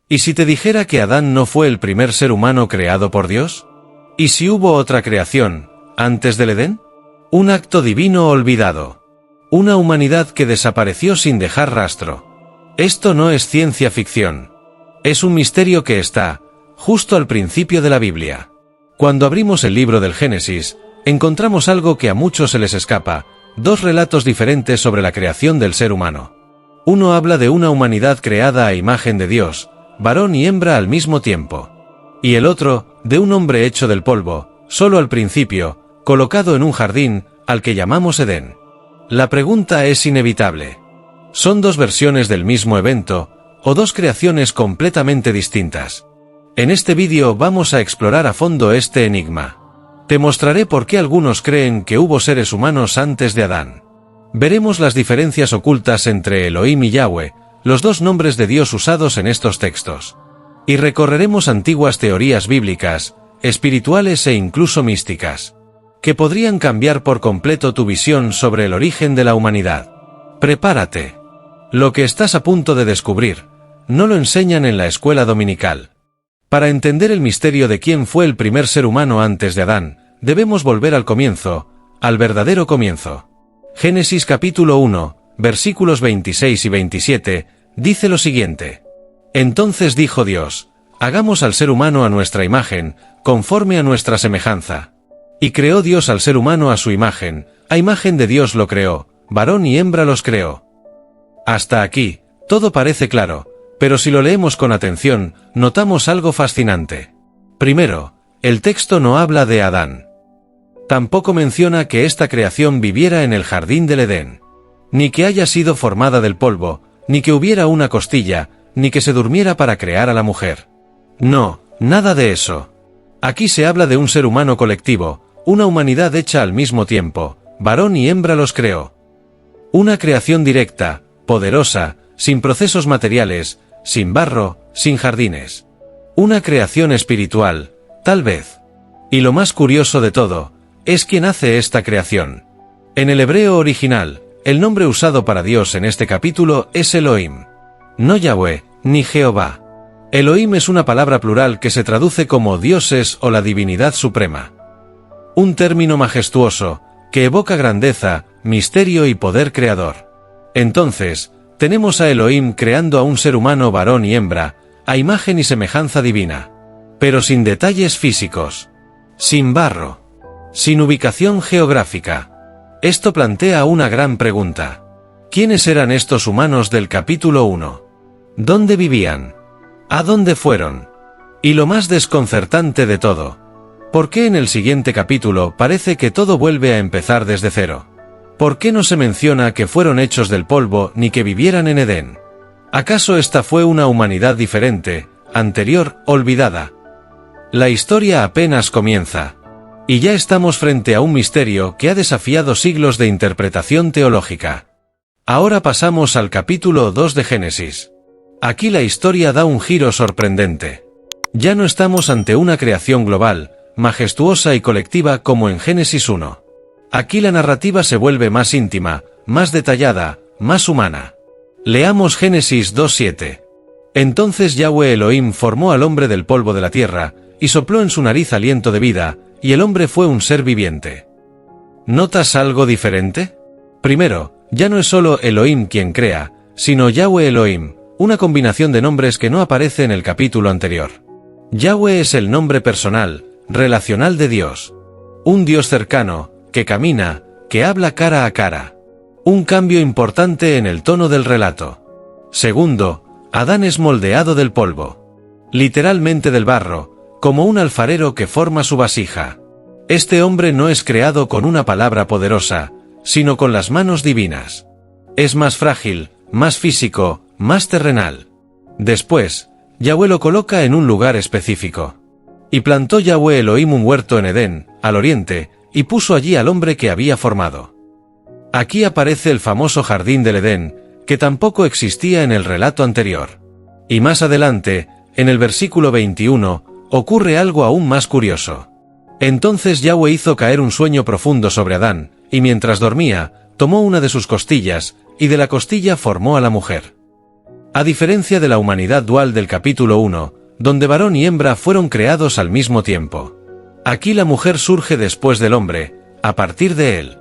¿Y si te dijera que Adán no fue el primer ser humano creado por Dios? ¿Y si hubo otra creación, antes del Edén? Un acto divino olvidado. Una humanidad que desapareció sin dejar rastro. Esto no es ciencia ficción. Es un misterio que está, justo al principio de la Biblia. Cuando abrimos el libro del Génesis, encontramos algo que a muchos se les escapa, dos relatos diferentes sobre la creación del ser humano. Uno habla de una humanidad creada a imagen de Dios, varón y hembra al mismo tiempo. Y el otro, de un hombre hecho del polvo, solo al principio, colocado en un jardín, al que llamamos Edén. La pregunta es inevitable. ¿Son dos versiones del mismo evento, o dos creaciones completamente distintas? En este vídeo vamos a explorar a fondo este enigma. Te mostraré por qué algunos creen que hubo seres humanos antes de Adán. Veremos las diferencias ocultas entre Elohim y Yahweh, los dos nombres de Dios usados en estos textos. Y recorreremos antiguas teorías bíblicas, espirituales e incluso místicas, que podrían cambiar por completo tu visión sobre el origen de la humanidad. Prepárate. Lo que estás a punto de descubrir, no lo enseñan en la escuela dominical. Para entender el misterio de quién fue el primer ser humano antes de Adán, debemos volver al comienzo, al verdadero comienzo. Génesis capítulo 1, versículos 26 y 27, dice lo siguiente. Entonces dijo Dios, hagamos al ser humano a nuestra imagen, conforme a nuestra semejanza. Y creó Dios al ser humano a su imagen, a imagen de Dios lo creó, varón y hembra los creó. Hasta aquí, todo parece claro, pero si lo leemos con atención, notamos algo fascinante. Primero, el texto no habla de Adán. Tampoco menciona que esta creación viviera en el jardín del Edén. Ni que haya sido formada del polvo, ni que hubiera una costilla, ni que se durmiera para crear a la mujer. No, nada de eso. Aquí se habla de un ser humano colectivo, una humanidad hecha al mismo tiempo, varón y hembra los creó. Una creación directa, poderosa, sin procesos materiales, sin barro, sin jardines. Una creación espiritual, tal vez. Y lo más curioso de todo, es quién hace esta creación. En el hebreo original, el nombre usado para Dios en este capítulo es Elohim. No Yahweh, ni Jehová. Elohim es una palabra plural que se traduce como dioses o la divinidad suprema. Un término majestuoso, que evoca grandeza, misterio y poder creador. Entonces, tenemos a Elohim creando a un ser humano varón y hembra, a imagen y semejanza divina. Pero sin detalles físicos. Sin barro. Sin ubicación geográfica. Esto plantea una gran pregunta. ¿Quiénes eran estos humanos del capítulo 1? ¿Dónde vivían? ¿A dónde fueron? Y lo más desconcertante de todo, ¿por qué en el siguiente capítulo parece que todo vuelve a empezar desde cero? ¿Por qué no se menciona que fueron hechos del polvo ni que vivieran en Edén? ¿Acaso esta fue una humanidad diferente, anterior, olvidada? La historia apenas comienza. Y ya estamos frente a un misterio que ha desafiado siglos de interpretación teológica. Ahora pasamos al capítulo 2 de Génesis. Aquí la historia da un giro sorprendente. Ya no estamos ante una creación global, majestuosa y colectiva como en Génesis 1. Aquí la narrativa se vuelve más íntima, más detallada, más humana. Leamos Génesis 2:7. Entonces Yahweh Elohim formó al hombre del polvo de la tierra, y sopló en su nariz aliento de vida, y el hombre fue un ser viviente. ¿Notas algo diferente? Primero, ya no es solo Elohim quien crea, sino Yahweh Elohim, una combinación de nombres que no aparece en el capítulo anterior. Yahweh es el nombre personal, relacional de Dios. Un Dios cercano, que camina, que habla cara a cara. Un cambio importante en el tono del relato. Segundo, Adán es moldeado del polvo. Literalmente del barro, como un alfarero que forma su vasija. Este hombre no es creado con una palabra poderosa, sino con las manos divinas. Es más frágil, más físico, más terrenal. Después, Yahweh lo coloca en un lugar específico. Y plantó Yahweh Elohim un huerto en Edén, al oriente, y puso allí al hombre que había formado. Aquí aparece el famoso jardín del Edén, que tampoco existía en el relato anterior. Y más adelante, en el versículo 21, ocurre algo aún más curioso. Entonces Yahweh hizo caer un sueño profundo sobre Adán, y mientras dormía, tomó una de sus costillas, y de la costilla formó a la mujer. A diferencia de la humanidad dual del capítulo 1, donde varón y hembra fueron creados al mismo tiempo. Aquí la mujer surge después del hombre, a partir de él.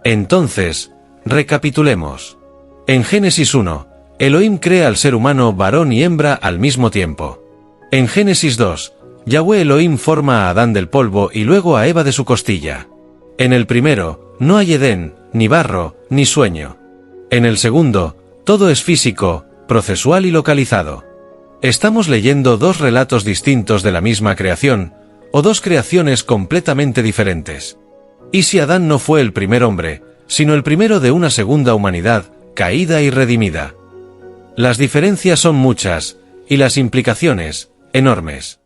Entonces, recapitulemos. En Génesis 1, Elohim crea al ser humano varón y hembra al mismo tiempo. En Génesis 2, Yahweh Elohim forma a Adán del polvo y luego a Eva de su costilla. En el primero, no hay Edén, ni barro, ni sueño. En el segundo, todo es físico, procesual y localizado. Estamos leyendo dos relatos distintos de la misma creación, o dos creaciones completamente diferentes. ¿Y si Adán no fue el primer hombre, sino el primero de una segunda humanidad, caída y redimida? Las diferencias son muchas, y las implicaciones, enormes.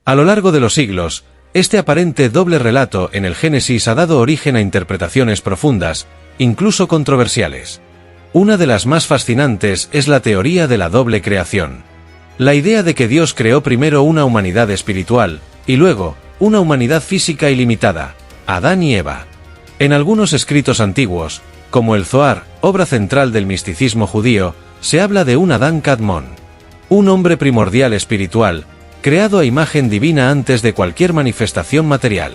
A lo largo de los siglos, este aparente doble relato en el Génesis ha dado origen a interpretaciones profundas, incluso controversiales. Una de las más fascinantes es la teoría de la doble creación. La idea de que Dios creó primero una humanidad espiritual, y luego, una humanidad física ilimitada, Adán y Eva. En algunos escritos antiguos, como el Zohar, obra central del misticismo judío, se habla de un Adán Kadmon, un hombre primordial espiritual, creado a imagen divina antes de cualquier manifestación material.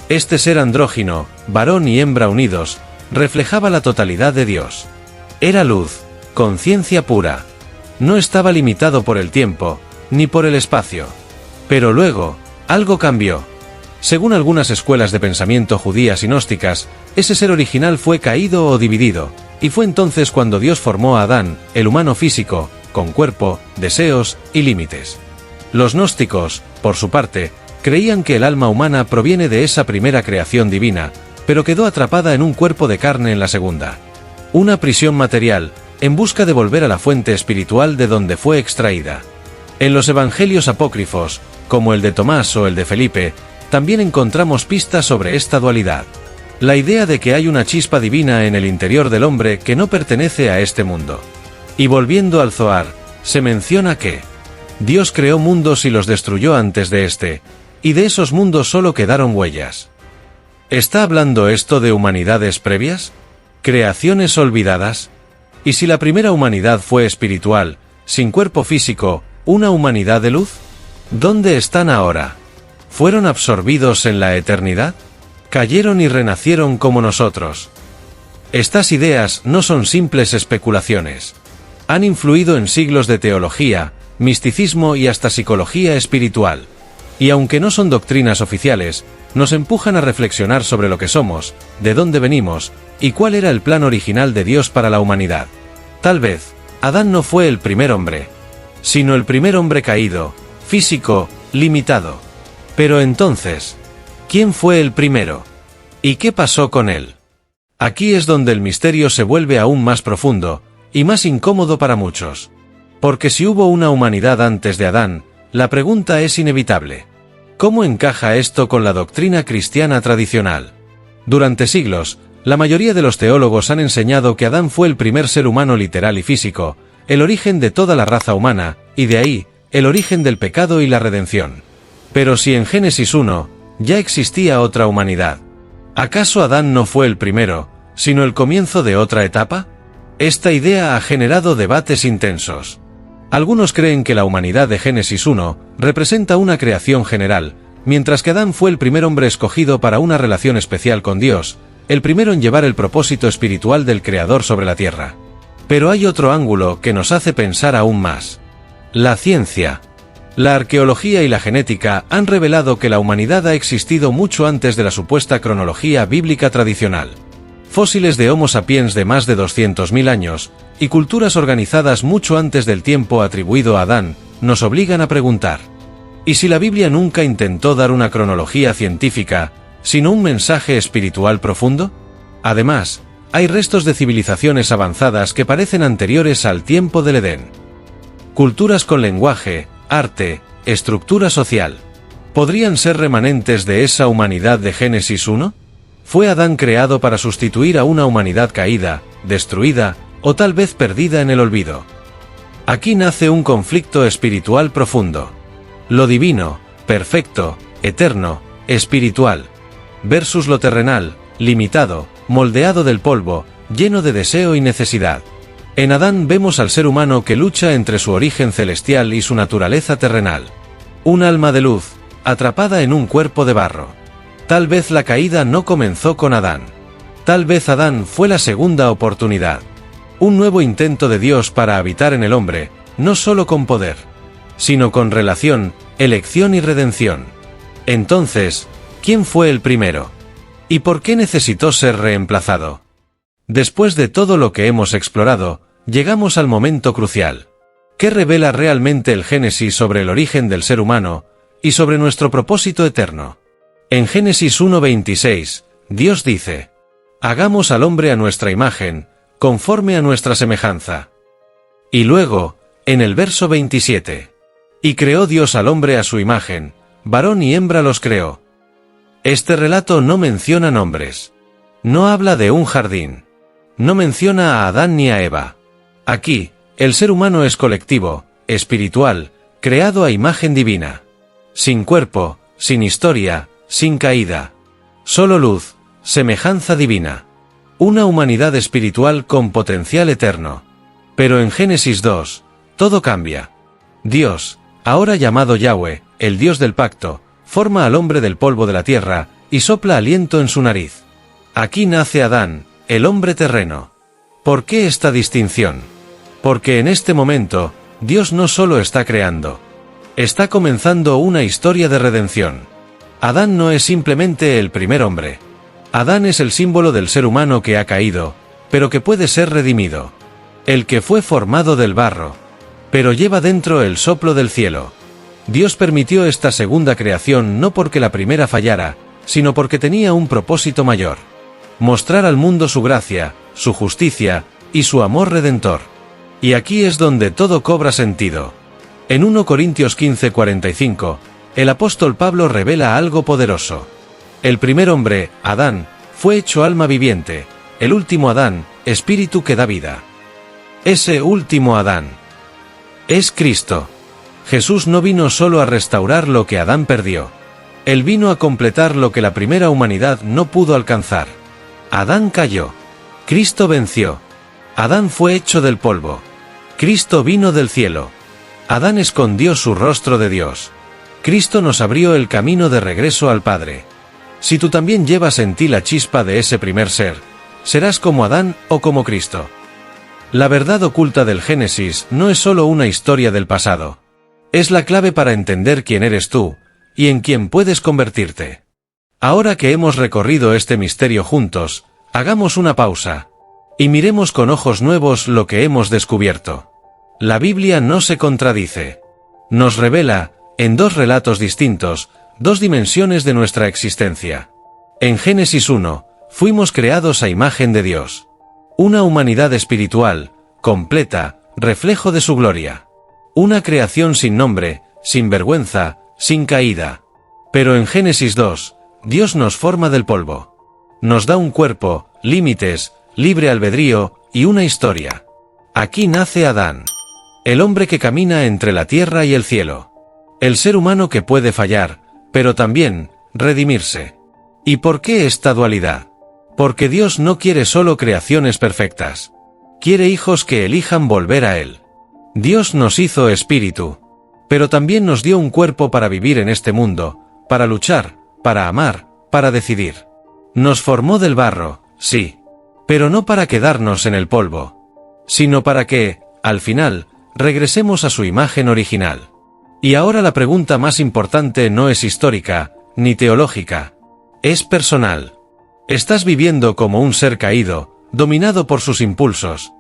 Este ser andrógino, varón y hembra unidos, reflejaba la totalidad de Dios. Era luz, conciencia pura. No estaba limitado por el tiempo, ni por el espacio. Pero luego, algo cambió. Según algunas escuelas de pensamiento judías y gnósticas, ese ser original fue caído o dividido, y fue entonces cuando Dios formó a Adán, el humano físico, con cuerpo, deseos y límites. Los gnósticos, por su parte, creían que el alma humana proviene de esa primera creación divina, pero quedó atrapada en un cuerpo de carne en la segunda. Una prisión material, en busca de volver a la fuente espiritual de donde fue extraída. En los evangelios apócrifos, como el de Tomás o el de Felipe, también encontramos pistas sobre esta dualidad. La idea de que hay una chispa divina en el interior del hombre que no pertenece a este mundo. Y volviendo al Zohar, se menciona que Dios creó mundos y los destruyó antes de este, y de esos mundos solo quedaron huellas. ¿Está hablando esto de humanidades previas? ¿Creaciones olvidadas? ¿Y si la primera humanidad fue espiritual, sin cuerpo físico, una humanidad de luz? ¿Dónde están ahora? ¿Fueron absorbidos en la eternidad? ¿Cayeron y renacieron como nosotros? Estas ideas no son simples especulaciones. Han influido en siglos de teología, misticismo y hasta psicología espiritual. Y aunque no son doctrinas oficiales, nos empujan a reflexionar sobre lo que somos, de dónde venimos, y cuál era el plan original de Dios para la humanidad. Tal vez, Adán no fue el primer hombre, sino el primer hombre caído, físico, limitado. Pero entonces, ¿quién fue el primero? ¿Y qué pasó con él? Aquí es donde el misterio se vuelve aún más profundo, y más incómodo para muchos. Porque si hubo una humanidad antes de Adán, la pregunta es inevitable. ¿Cómo encaja esto con la doctrina cristiana tradicional? Durante siglos, la mayoría de los teólogos han enseñado que Adán fue el primer ser humano literal y físico, el origen de toda la raza humana, y de ahí, el origen del pecado y la redención. Pero si en Génesis 1, ya existía otra humanidad, ¿acaso Adán no fue el primero, sino el comienzo de otra etapa? Esta idea ha generado debates intensos. Algunos creen que la humanidad de Génesis 1 representa una creación general, mientras que Adán fue el primer hombre escogido para una relación especial con Dios, el primero en llevar el propósito espiritual del Creador sobre la tierra. Pero hay otro ángulo que nos hace pensar aún más. La ciencia. La arqueología y la genética han revelado que la humanidad ha existido mucho antes de la supuesta cronología bíblica tradicional. Fósiles de Homo sapiens de más de 200.000 años, y culturas organizadas mucho antes del tiempo atribuido a Adán, nos obligan a preguntar: ¿y si la Biblia nunca intentó dar una cronología científica, sino un mensaje espiritual profundo? Además, hay restos de civilizaciones avanzadas que parecen anteriores al tiempo del Edén. Culturas con lenguaje, arte, estructura social. ¿Podrían ser remanentes de esa humanidad de Génesis 1? ¿Fue Adán creado para sustituir a una humanidad caída, destruida, o tal vez perdida en el olvido? Aquí nace un conflicto espiritual profundo. Lo divino, perfecto, eterno, espiritual, versus lo terrenal, limitado, moldeado del polvo, lleno de deseo y necesidad. En Adán vemos al ser humano que lucha entre su origen celestial y su naturaleza terrenal. Un alma de luz, atrapada en un cuerpo de barro. Tal vez la caída no comenzó con Adán. Tal vez Adán fue la segunda oportunidad. Un nuevo intento de Dios para habitar en el hombre, no solo con poder, sino con relación, elección y redención. Entonces, ¿quién fue el primero? ¿Y por qué necesitó ser reemplazado? Después de todo lo que hemos explorado, llegamos al momento crucial. ¿Qué revela realmente el Génesis sobre el origen del ser humano y sobre nuestro propósito eterno? En Génesis 1:26, Dios dice: «Hagamos al hombre a nuestra imagen, conforme a nuestra semejanza». Y luego, en el verso 27, «Y creó Dios al hombre a su imagen, varón y hembra los creó». Este relato no menciona nombres. No habla de un jardín. No menciona a Adán ni a Eva. Aquí, el ser humano es colectivo, espiritual, creado a imagen divina. Sin cuerpo, sin historia, sin caída. Solo luz, semejanza divina. Una humanidad espiritual con potencial eterno. Pero en Génesis 2, todo cambia. Dios, ahora llamado Yahweh, el Dios del pacto, forma al hombre del polvo de la tierra y sopla aliento en su nariz. Aquí nace Adán, el hombre terreno. ¿Por qué esta distinción? Porque en este momento, Dios no solo está creando. Está comenzando una historia de redención. Adán no es simplemente el primer hombre. Adán es el símbolo del ser humano que ha caído, pero que puede ser redimido. El que fue formado del barro, pero lleva dentro el soplo del cielo. Dios permitió esta segunda creación no porque la primera fallara, sino porque tenía un propósito mayor: mostrar al mundo su gracia, su justicia y su amor redentor. Y aquí es donde todo cobra sentido. En 1 Corintios 15:45, el apóstol Pablo revela algo poderoso. El primer hombre, Adán, fue hecho alma viviente, el último Adán, espíritu que da vida. Ese último Adán es Cristo. Jesús no vino solo a restaurar lo que Adán perdió. Él vino a completar lo que la primera humanidad no pudo alcanzar. Adán cayó. Cristo venció. Adán fue hecho del polvo. Cristo vino del cielo. Adán escondió su rostro de Dios. Cristo nos abrió el camino de regreso al Padre. Si tú también llevas en ti la chispa de ese primer ser, serás como Adán o como Cristo. La verdad oculta del Génesis no es solo una historia del pasado. Es la clave para entender quién eres tú, y en quién puedes convertirte. Ahora que hemos recorrido este misterio juntos, hagamos una pausa, y miremos con ojos nuevos lo que hemos descubierto. La Biblia no se contradice. Nos revela, en dos relatos distintos, dos dimensiones de nuestra existencia. En Génesis 1, fuimos creados a imagen de Dios. Una humanidad espiritual, completa, reflejo de su gloria. Una creación sin nombre, sin vergüenza, sin caída. Pero en Génesis 2, Dios nos forma del polvo. Nos da un cuerpo, límites, libre albedrío y una historia. Aquí nace Adán. El hombre que camina entre la tierra y el cielo. El ser humano que puede fallar, pero también redimirse. ¿Y por qué esta dualidad? Porque Dios no quiere solo creaciones perfectas. Quiere hijos que elijan volver a Él. Dios nos hizo espíritu, pero también nos dio un cuerpo para vivir en este mundo, para luchar, para amar, para decidir. Nos formó del barro, sí, pero no para quedarnos en el polvo, sino para que, al final, regresemos a su imagen original. Y ahora la pregunta más importante no es histórica, ni teológica. Es personal. ¿Estás viviendo como un ser caído, dominado por sus impulsos?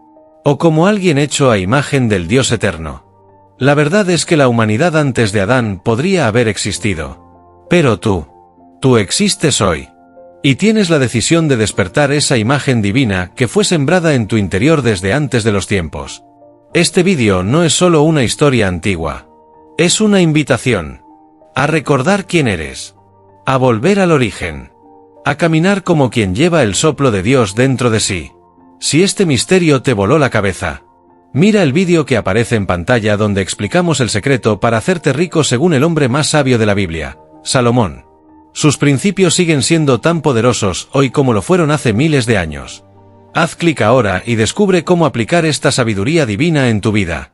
¿O como alguien hecho a imagen del Dios eterno? La verdad es que la humanidad antes de Adán podría haber existido. Pero tú existes hoy. Y tienes la decisión de despertar esa imagen divina que fue sembrada en tu interior desde antes de los tiempos. Este vídeo no es solo una historia antigua. Es una invitación a recordar quién eres, a volver al origen, a caminar como quien lleva el soplo de Dios dentro de sí. Si este misterio te voló la cabeza, mira el vídeo que aparece en pantalla donde explicamos el secreto para hacerte rico según el hombre más sabio de la Biblia, Salomón. Sus principios siguen siendo tan poderosos hoy como lo fueron hace miles de años. Haz clic ahora y descubre cómo aplicar esta sabiduría divina en tu vida.